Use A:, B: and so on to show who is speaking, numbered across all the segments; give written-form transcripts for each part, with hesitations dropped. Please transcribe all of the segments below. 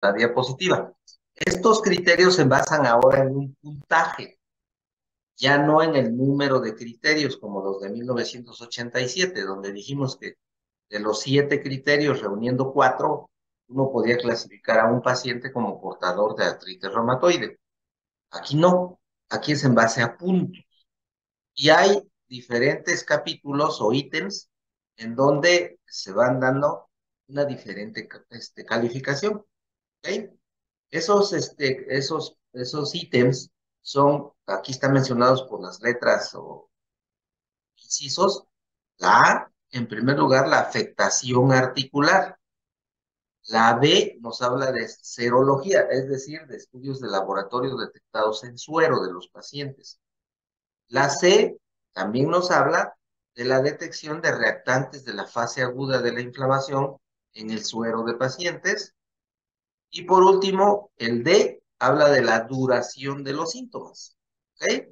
A: la diapositiva. Estos criterios se basan ahora en un puntaje, ya no en el número de criterios como los de 1987, donde dijimos que de los 7 criterios, reuniendo 4, uno podía clasificar a un paciente como portador de artritis reumatoide. Aquí no, aquí es en base a puntos. Y hay diferentes capítulos o ítems en donde se van dando una diferente calificación. ¿Ok? Esos ítems son, aquí están mencionados por las letras o incisos. La A, en primer lugar, la afectación articular. La B nos habla de serología, es decir, de estudios de laboratorio detectados en suero de los pacientes. La C también nos habla de la detección de reactantes de la fase aguda de la inflamación en el suero de pacientes. Y por último, el D habla de la duración de los síntomas. ¿Ok?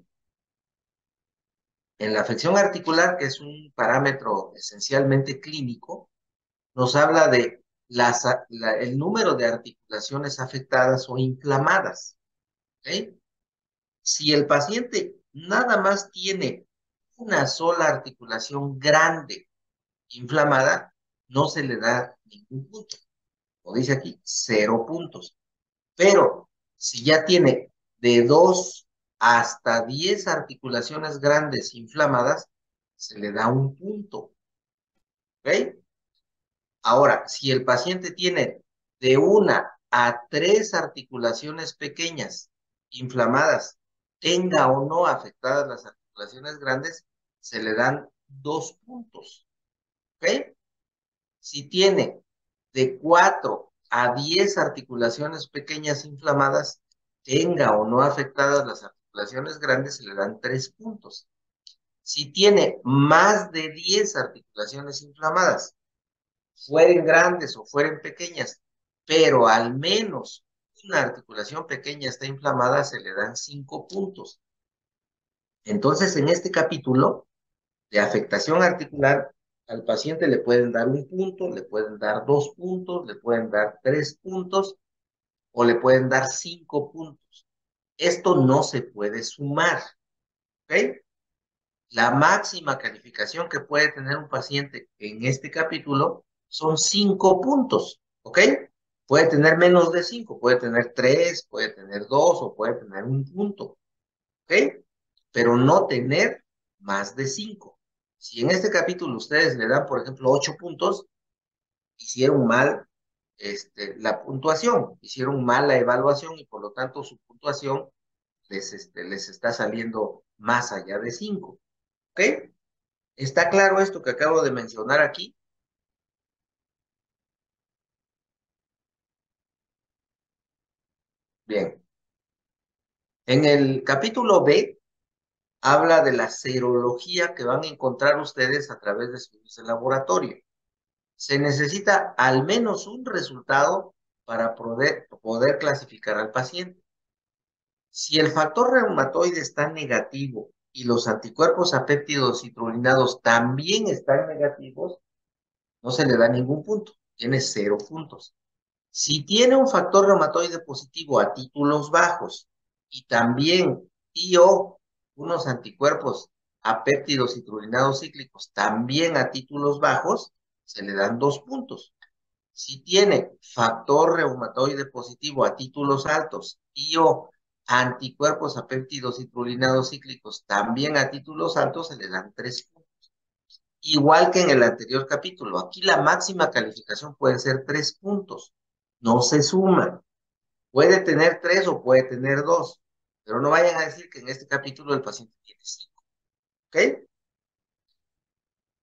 A: En la afección articular, que es un parámetro esencialmente clínico, nos habla de el número de articulaciones afectadas o inflamadas. ¿Ok? Si el paciente nada más tiene una sola articulación grande inflamada, no se le da ningún punto. Como dice aquí, 0 puntos. Pero si ya tiene de 2 hasta 10 articulaciones grandes inflamadas, se le da un punto. ¿Ok? Ahora, si el paciente tiene de 1 a 3 articulaciones pequeñas inflamadas, tenga o no afectadas las articulaciones grandes, se le dan 2 puntos. ¿Ok? Si tiene de 4 a 10 articulaciones pequeñas inflamadas, tenga o no afectadas las articulaciones grandes, se le dan 3 puntos. Si tiene más de 10 articulaciones inflamadas, fueren grandes o fueren pequeñas, pero al menos una articulación pequeña está inflamada, se le dan 5 puntos. Entonces, en este capítulo de afectación articular, al paciente le pueden dar 1 punto, le pueden dar 2 puntos, le pueden dar 3 puntos o le pueden dar 5 puntos. Esto no se puede sumar, ¿ok? La máxima calificación que puede tener un paciente en este capítulo son 5 puntos, ¿ok? Puede tener menos de 5, puede tener 3, puede tener 2 o puede tener 1 punto, ¿ok? Pero no tener más de 5. Si en este capítulo ustedes le dan, por ejemplo, 8 puntos, hicieron mal la puntuación, hicieron mal la evaluación y por lo tanto su puntuación les está saliendo más allá de 5, ¿ok? ¿Está claro esto que acabo de mencionar aquí? Bien. En el capítulo B habla de la serología que van a encontrar ustedes a través de estudios de laboratorio. Se necesita al menos un resultado para poder clasificar al paciente. Si el factor reumatoide está negativo y los anticuerpos apéptidos citrulinados también están negativos, no se le da ningún punto, tiene 0 puntos. Si tiene un factor reumatoide positivo a títulos bajos y también IO, unos anticuerpos apéptidos citrulinados cíclicos, también a títulos bajos, se le dan 2 puntos. Si tiene factor reumatoide positivo a títulos altos y/o anticuerpos apéptidos citrulinados cíclicos también a títulos altos, se le dan 3 puntos. Igual que en el anterior capítulo, aquí la máxima calificación puede ser 3 puntos. No se suman. Puede tener 3 o puede tener 2, pero no vayan a decir que en este capítulo el paciente tiene 5. ¿Ok?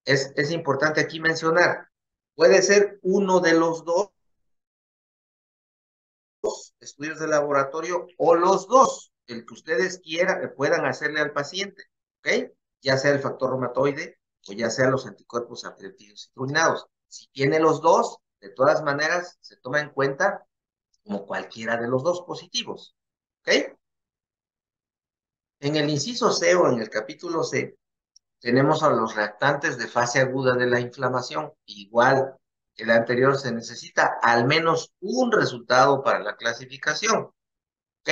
A: Es importante aquí mencionar. Puede ser uno de los dos estudios de laboratorio o los dos, el que ustedes quieran, puedan hacerle al paciente, ¿ok? Ya sea el factor reumatoide o ya sea los anticuerpos apéptidos citrulinados. Si tiene los dos, de todas maneras, se toma en cuenta como cualquiera de los dos positivos, ¿ok? En el inciso C o en el capítulo C, tenemos a los reactantes de fase aguda de la inflamación, igual. El anterior se necesita al menos un resultado para la clasificación. ¿Ok?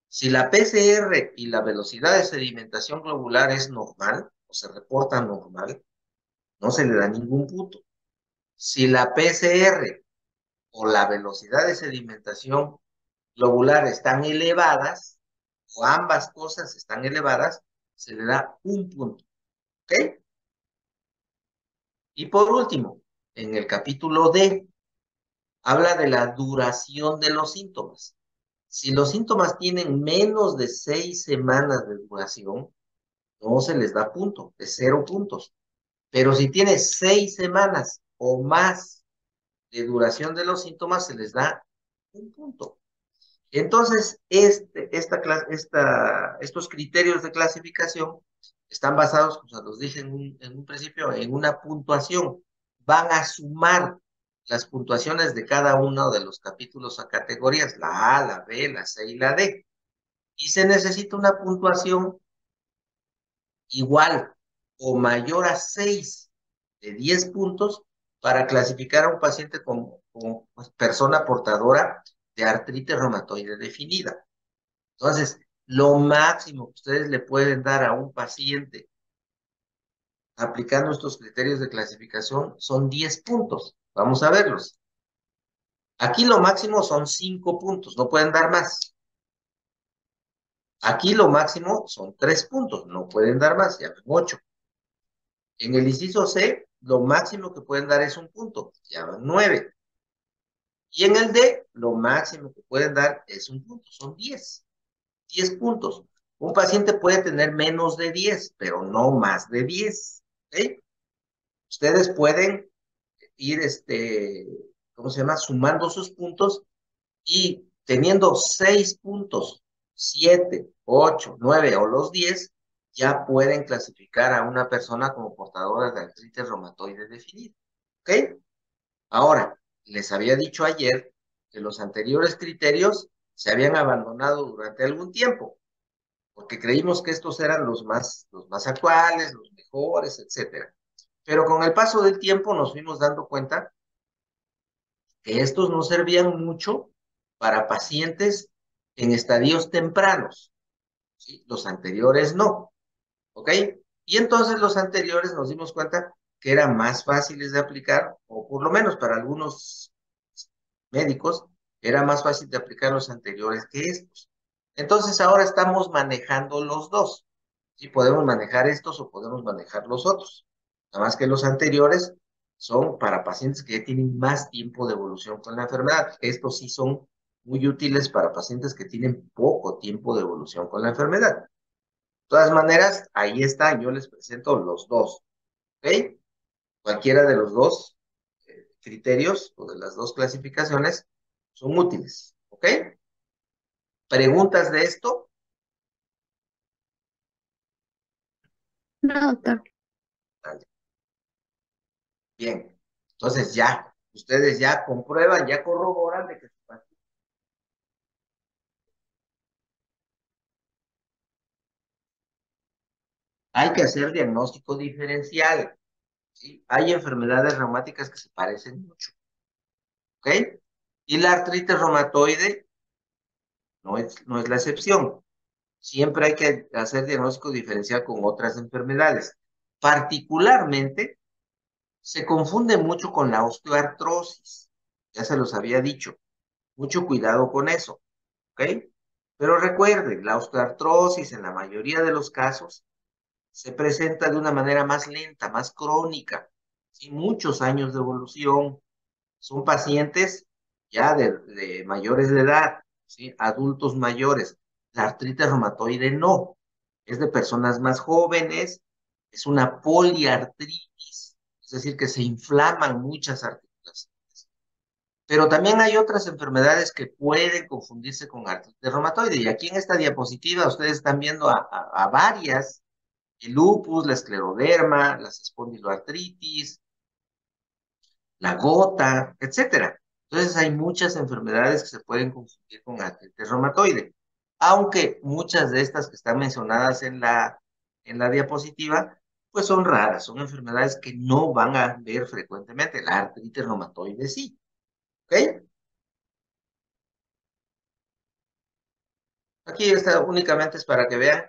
A: Si la PCR y la velocidad de sedimentación globular es normal o se reporta normal, no se le da ningún punto. Si la PCR o la velocidad de sedimentación globular están elevadas, o ambas cosas están elevadas, se le da un punto. ¿Ok? Y por último, en el capítulo D, habla de la duración de los síntomas. Si los síntomas tienen menos de 6 semanas de duración, no se les da punto, de 0 puntos. Pero si tiene 6 semanas o más de duración de los síntomas, se les da un punto. Entonces, estos criterios de clasificación están basados, como los dije en un principio, en una puntuación. Van a sumar las puntuaciones de cada uno de los capítulos a categorías, la A, la B, la C y la D. Y se necesita una puntuación igual o mayor a 6 de 10 puntos para clasificar a un paciente como pues, persona portadora de artritis reumatoide definida. Entonces, lo máximo que ustedes le pueden dar a un paciente aplicando estos criterios de clasificación son 10 puntos. Vamos a verlos. Aquí lo máximo son 5 puntos, no pueden dar más. Aquí lo máximo son 3 puntos, no pueden dar más, ya ven 8. En el inciso C, lo máximo que pueden dar es un punto, ya van 9. Y en el D, lo máximo que pueden dar es un punto, son 10 puntos. Un paciente puede tener menos de 10, pero no más de 10. ¿Ok? Ustedes pueden ir, ¿cómo se llama? Sumando sus puntos y teniendo 6 puntos, 7, 8, 9 o los 10, ya pueden clasificar a una persona como portadora de artritis reumatoide definida. ¿Ok? Ahora, les había dicho ayer que los anteriores criterios se habían abandonado durante algún tiempo, porque creímos que estos eran los más actuales, los mejores, etcétera. Pero con el paso del tiempo nos fuimos dando cuenta que estos no servían mucho para pacientes en estadios tempranos, ¿sí? Los anteriores no, ¿ok? Y entonces los anteriores nos dimos cuenta que eran más fáciles de aplicar, o por lo menos para algunos médicos, era más fácil de aplicar los anteriores que estos. Entonces ahora estamos manejando los dos. Sí, podemos manejar estos o podemos manejar los otros. Nada más que los anteriores son para pacientes que ya tienen más tiempo de evolución con la enfermedad. Estos sí son muy útiles para pacientes que tienen poco tiempo de evolución con la enfermedad. De todas maneras, ahí está, yo les presento los dos. ¿Ok? Cualquiera de los dos criterios o de las dos clasificaciones son útiles. ¿Ok? ¿Preguntas de esto?
B: No, doctor.
A: Vale. Bien. Entonces ya, ustedes ya comprueban, ya corroboran de que su paciente. Hay que hacer diagnóstico diferencial. ¿Sí? Hay enfermedades reumáticas que se parecen mucho. ¿Ok? Y la artritis reumatoide no es la excepción. Siempre hay que hacer diagnóstico diferencial con otras enfermedades. Particularmente, se confunde mucho con la osteoartrosis. Ya se los había dicho. Mucho cuidado con eso. ¿Ok? Pero recuerden, la osteoartrosis en la mayoría de los casos se presenta de una manera más lenta, más crónica, sin muchos años de evolución. Son pacientes ya de mayores de edad, ¿sí? Adultos mayores. La artritis reumatoide no, es de personas más jóvenes, es una poliartritis, es decir, que se inflaman muchas articulaciones. Pero también hay otras enfermedades que pueden confundirse con artritis reumatoide. Y aquí en esta diapositiva ustedes están viendo a varias: el lupus, la escleroderma, las espondiloartritis, la gota, etcétera. Entonces hay muchas enfermedades que se pueden confundir con artritis reumatoide, aunque muchas de estas que están mencionadas en la diapositiva pues son raras, son enfermedades que no van a ver frecuentemente. La artritis reumatoide sí, ¿ok? Aquí está únicamente es para que vean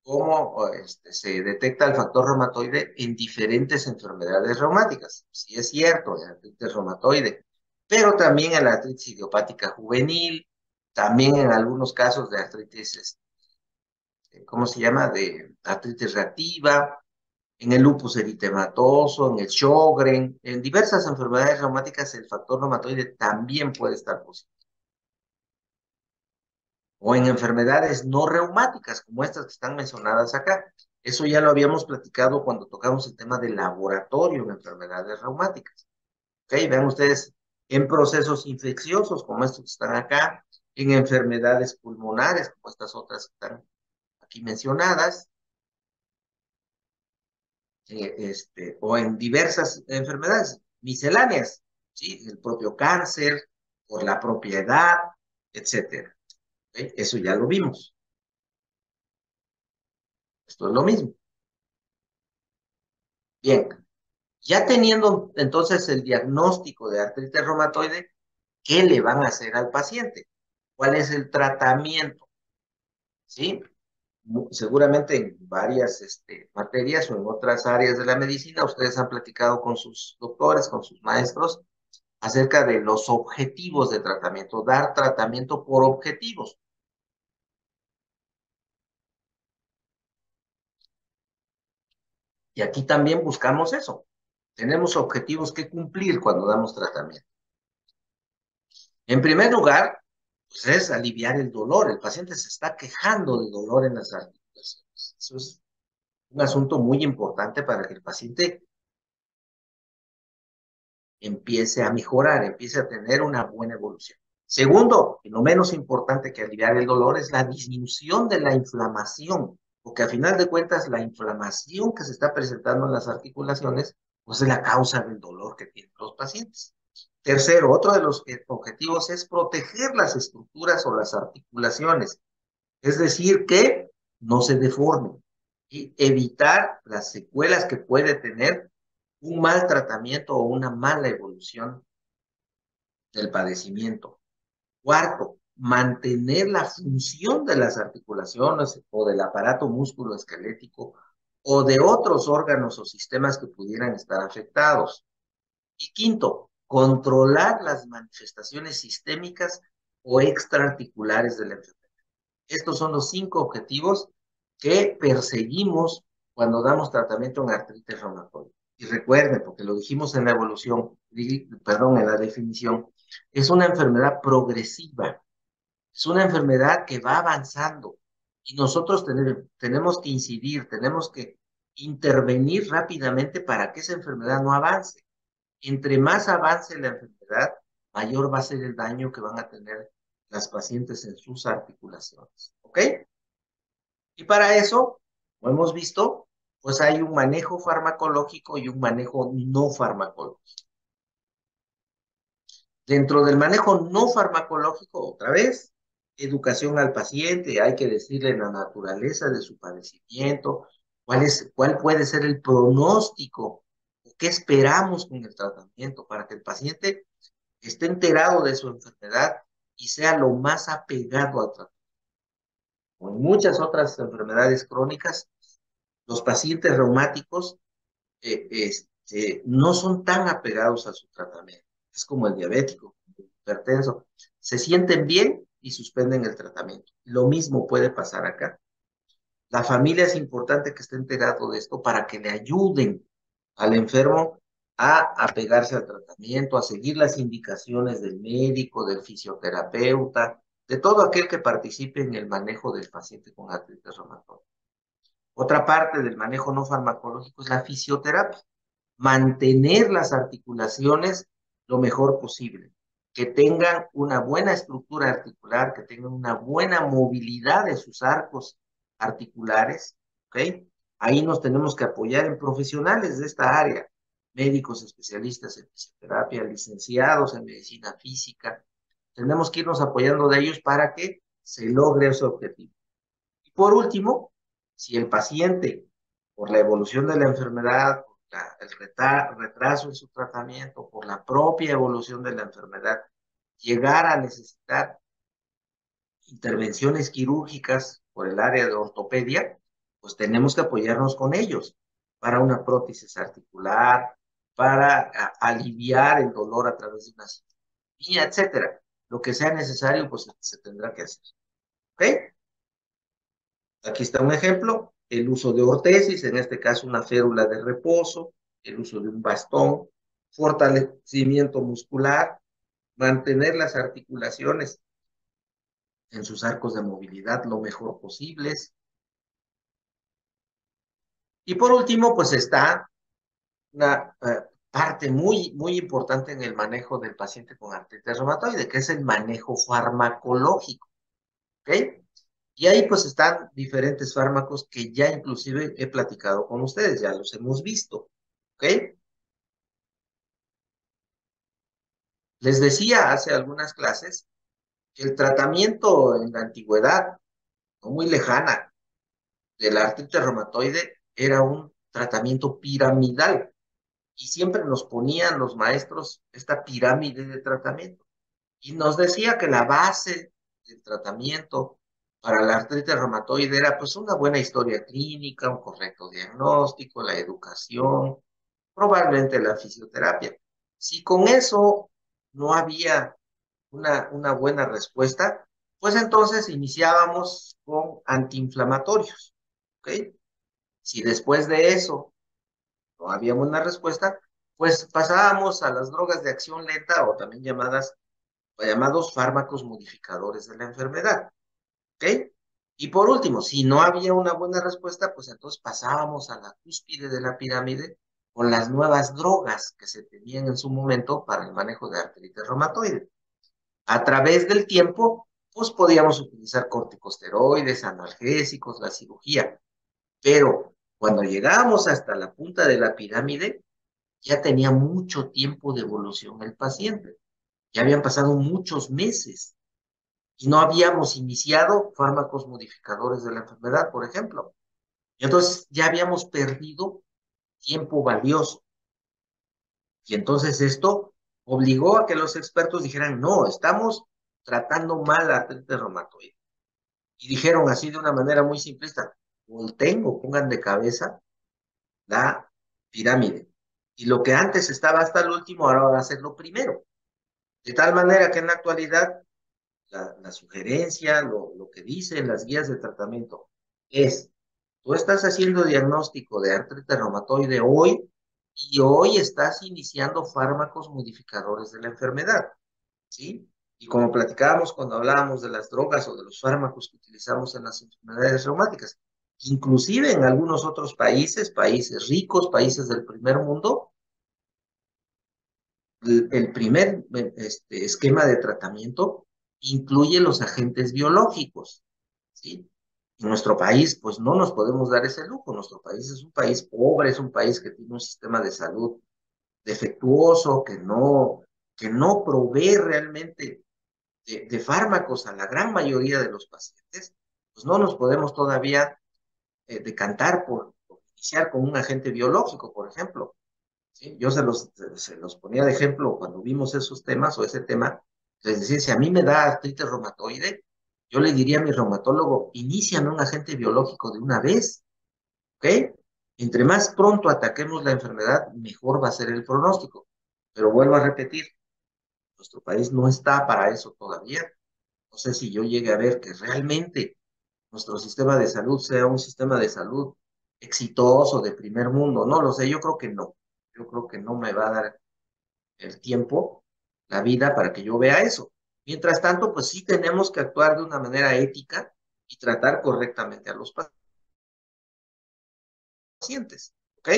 A: cómo se detecta el factor reumatoide en diferentes enfermedades reumáticas. Sí es cierto, la artritis reumatoide, pero también en la artritis idiopática juvenil, también en algunos casos de artritis, ¿cómo se llama? De artritis reactiva, en el lupus eritematoso, en el Sjögren, en diversas enfermedades reumáticas el factor reumatoide también puede estar positivo. O en enfermedades no reumáticas, como estas que están mencionadas acá. Eso ya lo habíamos platicado cuando tocamos el tema del laboratorio en enfermedades reumáticas. ¿Ok? Vean ustedes, en procesos infecciosos como estos que están acá, en enfermedades pulmonares como estas otras que están aquí mencionadas, o en diversas enfermedades misceláneas, ¿sí? El propio cáncer, por la propia edad, etcétera. ¿Ok? Eso ya lo vimos. Esto es lo mismo. Bien, ya teniendo entonces el diagnóstico de artritis reumatoide, ¿qué le van a hacer al paciente? ¿Cuál es el tratamiento? ¿Sí? Seguramente en varias materias o en otras áreas de la medicina, ustedes han platicado con sus doctores, con sus maestros, acerca de los objetivos de tratamiento, dar tratamiento por objetivos. Y aquí también buscamos eso. Tenemos objetivos que cumplir cuando damos tratamiento. En primer lugar, pues es aliviar el dolor. El paciente se está quejando de dolor en las articulaciones. Eso es un asunto muy importante para que el paciente empiece a mejorar, empiece a tener una buena evolución. Segundo, y no menos importante que aliviar el dolor, es la disminución de la inflamación, porque a final de cuentas la inflamación que se está presentando en las articulaciones, pues es la causa del dolor que tienen los pacientes. Tercero, otro de los objetivos es proteger las estructuras o las articulaciones, es decir, que no se deformen y evitar las secuelas que puede tener un mal tratamiento o una mala evolución del padecimiento. Cuarto, mantener la función de las articulaciones o del aparato músculo-esquelético o de otros órganos o sistemas que pudieran estar afectados. Y quinto, controlar las manifestaciones sistémicas o extraarticulares de la enfermedad. Estos son los 5 objetivos que perseguimos cuando damos tratamiento en artritis reumatoide. Y recuerden, porque lo dijimos en la evolución, perdón, en la definición, es una enfermedad progresiva, es una enfermedad que va avanzando y nosotros tenemos que incidir, tenemos que intervenir rápidamente para que esa enfermedad no avance. Entre más avance la enfermedad, mayor va a ser el daño que van a tener las pacientes en sus articulaciones. ¿Ok? Y para eso, como hemos visto, pues hay un manejo farmacológico y un manejo no farmacológico. Dentro del manejo no farmacológico, otra vez, educación al paciente, hay que decirle la naturaleza de su padecimiento, cuál puede ser el pronóstico, qué esperamos con el tratamiento para que el paciente esté enterado de su enfermedad y sea lo más apegado al tratamiento. Como en muchas otras enfermedades crónicas, los pacientes reumáticos no son tan apegados a su tratamiento. Es como el diabético, el hipertenso. Se sienten bien y suspenden el tratamiento. Lo mismo puede pasar acá. La familia es importante que esté enterado de esto para que le ayuden al enfermo a apegarse al tratamiento, a seguir las indicaciones del médico, del fisioterapeuta, de todo aquel que participe en el manejo del paciente con artritis reumatoide. Otra parte del manejo no farmacológico es la fisioterapia. Mantener las articulaciones lo mejor posible, que tengan una buena estructura articular, que tengan una buena movilidad de sus arcos articulares, ¿ok? Ahí nos tenemos que apoyar en profesionales de esta área, médicos especialistas en fisioterapia, licenciados en medicina física. Tenemos que irnos apoyando de ellos para que se logre ese objetivo. Y por último, si el paciente por la evolución de la enfermedad, por el retraso en su tratamiento, por la propia evolución de la enfermedad, llegar a necesitar intervenciones quirúrgicas por el área de ortopedia, pues tenemos que apoyarnos con ellos para una prótesis articular, para aliviar el dolor a través de una cirugía, etcétera. Lo que sea necesario, pues se tendrá que hacer. ¿Ok? Aquí está un ejemplo, el uso de ortesis, en este caso una férula de reposo, el uso de un bastón, fortalecimiento muscular, mantener las articulaciones en sus arcos de movilidad lo mejor posibles. Y por último, pues está una parte muy importante en el manejo del paciente con artritis reumatoide, que es el manejo farmacológico, ¿ok? Y ahí pues están diferentes fármacos que ya inclusive he platicado con ustedes, ya los hemos visto, ¿ok? Les decía hace algunas clases que el tratamiento en la antigüedad, no muy lejana, de la artritis reumatoide era un tratamiento piramidal y siempre nos ponían los maestros esta pirámide de tratamiento y nos decía que la base del tratamiento para la artritis reumatoide era pues una buena historia clínica, un correcto diagnóstico, la educación, probablemente la fisioterapia. Si con eso no había una buena respuesta, pues entonces iniciábamos con antiinflamatorios, ¿ok? Si después de eso no había buena respuesta, pues pasábamos a las drogas de acción lenta o también llamados fármacos modificadores de la enfermedad, ¿ok? Y por último, si no había una buena respuesta, pues entonces pasábamos a la cúspide de la pirámide con las nuevas drogas que se tenían en su momento para el manejo de artritis reumatoide. A través del tiempo, pues podíamos utilizar corticosteroides, analgésicos, la cirugía, pero cuando llegábamos hasta la punta de la pirámide, ya tenía mucho tiempo de evolución el paciente. Ya habían pasado muchos meses y no habíamos iniciado fármacos modificadores de la enfermedad, por ejemplo. Y entonces ya habíamos perdido tiempo valioso. Y entonces esto obligó a que los expertos dijeran, no, estamos tratando mal la artritis reumatoide. Y dijeron así de una manera muy simplista, volteen o pongan de cabeza la pirámide. Y lo que antes estaba hasta el último, ahora va a ser lo primero. De tal manera que en la actualidad la sugerencia, lo que dicen las guías de tratamiento es, tú estás haciendo diagnóstico de artritis reumatoide hoy y hoy estás iniciando fármacos modificadores de la enfermedad, ¿sí? Y como platicábamos cuando hablábamos de las drogas o de los fármacos que utilizamos en las enfermedades reumáticas, inclusive en algunos otros países, países ricos, países del primer mundo, el primer esquema de tratamiento incluye los agentes biológicos, ¿sí? En nuestro país, pues no nos podemos dar ese lujo. Nuestro país es un país pobre, es un país que tiene un sistema de salud defectuoso, que no provee realmente de fármacos a la gran mayoría de los pacientes. Pues no nos podemos todavía decantar por iniciar con un agente biológico, por ejemplo. ¿Sí? Yo se los ponía de ejemplo cuando vimos esos temas o ese tema. Les decía, si a mí me da artritis reumatoide, yo le diría a mi reumatólogo, iníciame un agente biológico de una vez, ¿ok? Entre más pronto ataquemos la enfermedad, mejor va a ser el pronóstico. Pero vuelvo a repetir, nuestro país no está para eso todavía. No sé si yo llegue a ver que realmente nuestro sistema de salud sea un sistema de salud exitoso, de primer mundo. No lo sé, yo creo que no. Yo creo que no me va a dar el tiempo, la vida para que yo vea eso. Mientras tanto, pues sí tenemos que actuar de una manera ética y tratar correctamente a los pacientes, ¿ok?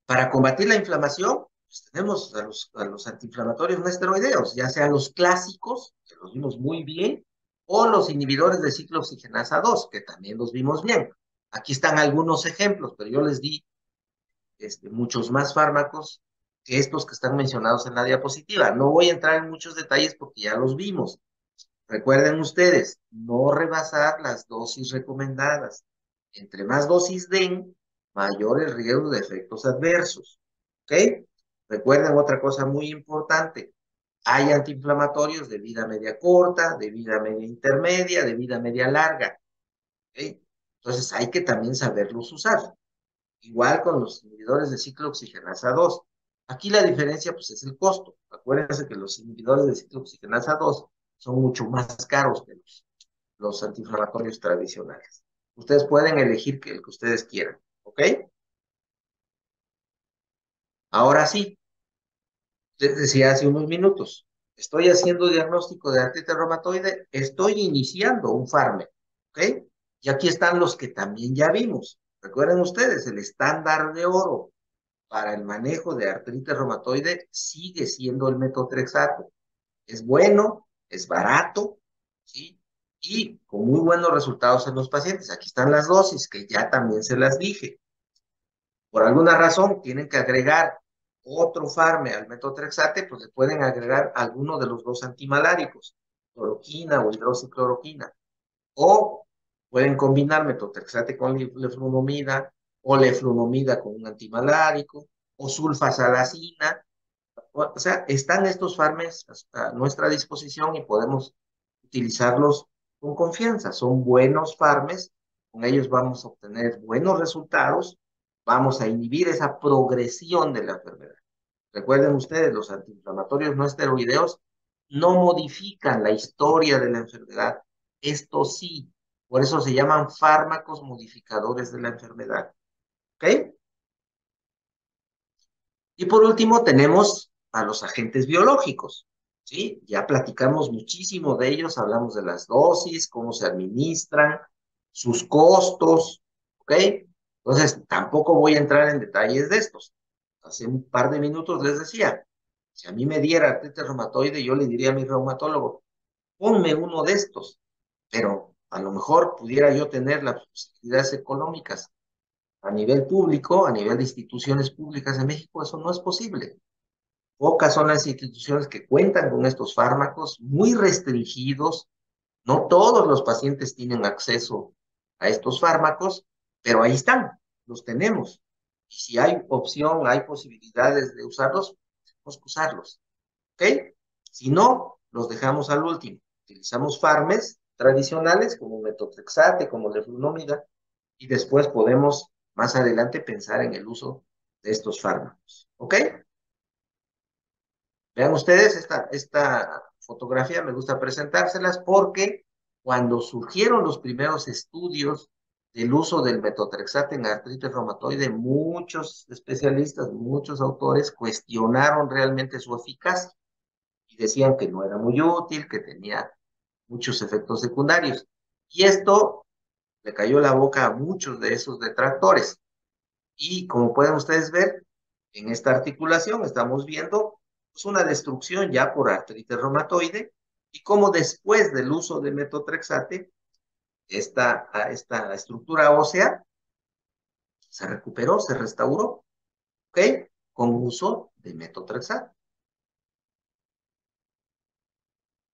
A: Para combatir la inflamación, pues tenemos a los antiinflamatorios no esteroideos, ya sean los clásicos, que los vimos muy bien, o los inhibidores de ciclo oxigenasa 2, que también los vimos bien. Aquí están algunos ejemplos, pero yo les di muchos más fármacos que estos que están mencionados en la diapositiva. No voy a entrar en muchos detalles porque ya los vimos. Recuerden ustedes, no rebasar las dosis recomendadas. Entre más dosis den, mayor el riesgo de efectos adversos. ¿Ok? Recuerden otra cosa muy importante. Hay antiinflamatorios de vida media corta, de vida media intermedia, de vida media larga. ¿Ok? Entonces hay que también saberlos usar. Igual con los inhibidores de ciclo oxigenasa 2. Aquí la diferencia pues es el costo. Acuérdense que los inhibidores de ciclo oxigenasa 2 son mucho más caros que los antiinflamatorios tradicionales. Ustedes pueden elegir el que ustedes quieran. ¿Ok? Ahora sí, les decía hace unos minutos, estoy haciendo diagnóstico de artritis reumatoide, estoy iniciando un fármaco, ¿ok? Y aquí están los que también ya vimos. Recuerden ustedes, el estándar de oro para el manejo de artritis reumatoide sigue siendo el metotrexato. Es bueno, es barato, ¿sí? Y con muy buenos resultados en los pacientes. Aquí están las dosis, que ya también se las dije. Por alguna razón tienen que agregar otro farme al metotrexate, pues le pueden agregar alguno de los dos antimaláricos, cloroquina o hidroxicloroquina, o pueden combinar metotrexate con leflunomida, o leflunomida con un antimalárico, o sulfasalacina. O sea, están estos farmes a nuestra disposición y podemos utilizarlos con confianza. Son buenos farmes, con ellos vamos a obtener buenos resultados, vamos a inhibir esa progresión de la enfermedad. Recuerden ustedes, los antiinflamatorios no esteroideos no modifican la historia de la enfermedad. Esto sí, por eso se llaman fármacos modificadores de la enfermedad. ¿Ok? Y por último tenemos a los agentes biológicos, ¿sí? Ya platicamos muchísimo de ellos, hablamos de las dosis, cómo se administran, sus costos, ¿ok? Entonces, tampoco voy a entrar en detalles de estos. Hace un par de minutos les decía, si a mí me diera artritis reumatoide, yo le diría a mi reumatólogo, ponme uno de estos, pero a lo mejor pudiera yo tener las posibilidades económicas a nivel público, a nivel de instituciones públicas en México, eso no es posible. Pocas son las instituciones que cuentan con estos fármacos muy restringidos. No todos los pacientes tienen acceso a estos fármacos, pero ahí están, los tenemos. Y si hay opción, hay posibilidades de usarlos, tenemos que usarlos. ¿Ok? Si no, los dejamos al último. Utilizamos farmes tradicionales como metotrexate, como leflunomida, y después podemos más adelante pensar en el uso de estos fármacos. ¿Ok? Vean ustedes, esta fotografía me gusta presentárselas porque cuando surgieron los primeros estudios del uso del metotrexate en artritis reumatoide, muchos especialistas, muchos autores cuestionaron realmente su eficacia y decían que no era muy útil, que tenía muchos efectos secundarios. Y esto le cayó la boca a muchos de esos detractores. Y como pueden ustedes ver, en esta articulación estamos viendo pues, una destrucción ya por artritis reumatoide y cómo después del uso de metotrexate, esta estructura ósea se recuperó, se restauró, ¿ok? Con uso de metotrexate.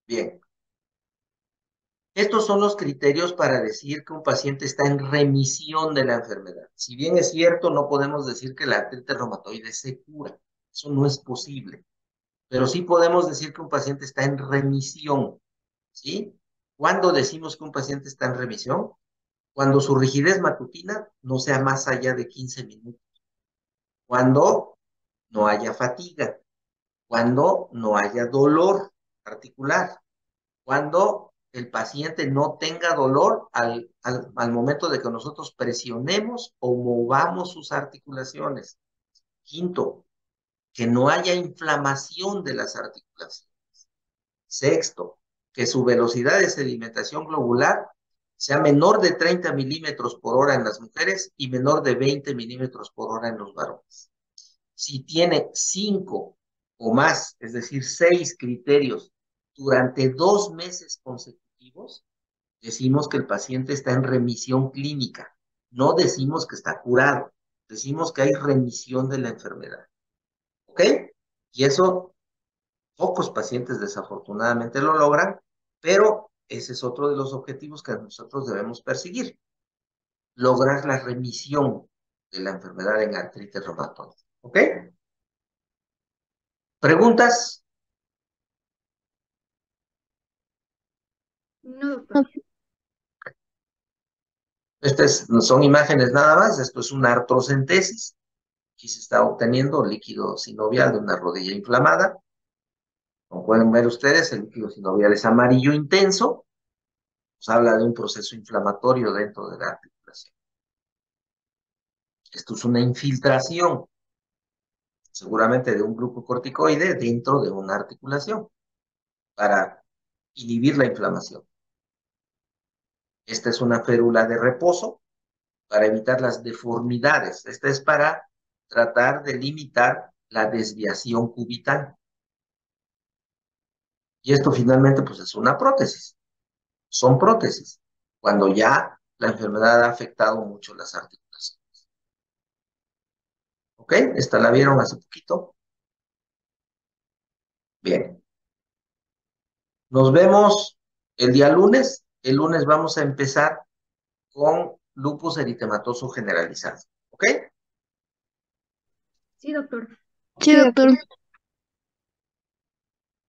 A: Bien, estos son los criterios para decir que un paciente está en remisión de la enfermedad. Si bien es cierto, no podemos decir que la artritis reumatoide se cura. Eso no es posible. Pero sí podemos decir que un paciente está en remisión, ¿sí? ¿Cuándo decimos que un paciente está en remisión? Cuando su rigidez matutina no sea más allá de 15 minutos, cuando no haya fatiga, cuando no haya dolor articular, cuando el paciente no tenga dolor al momento de que nosotros presionemos o movamos sus articulaciones. Quinto, que no haya inflamación de las articulaciones. Sexto, que su velocidad de sedimentación globular sea menor de 30 milímetros por hora en las mujeres y menor de 20 milímetros por hora en los varones. Si tiene 5 o más, es decir, 6 criterios durante 2 meses consecutivos, decimos que el paciente está en remisión clínica. No decimos que está curado, decimos que hay remisión de la enfermedad. ¿Ok? Y eso pocos pacientes desafortunadamente lo logran, pero ese es otro de los objetivos que nosotros debemos perseguir, lograr la remisión. de la enfermedad en artritis reumatoide. ¿Ok? ¿Preguntas?
B: No, doctor.
A: No son imágenes nada más, esto es una artrocentesis. Aquí se está obteniendo líquido sinovial de una rodilla inflamada. Como pueden ver ustedes, el líquido sinovial es amarillo intenso, nos habla de un proceso inflamatorio dentro de la articulación. Esto es una infiltración, seguramente de un glucocorticoide dentro de una articulación para inhibir la inflamación. Esta es una férula de reposo para evitar las deformidades. Esta es para tratar de limitar la desviación cubital. Y esto finalmente pues es una prótesis. Son prótesis, cuando ya la enfermedad ha afectado mucho las articulaciones. ¿Ok? Esta la vieron hace poquito. Bien. Nos vemos el día lunes. El lunes vamos a empezar con lupus eritematoso generalizado. ¿Ok?
B: Sí, doctor.
C: Sí, doctor.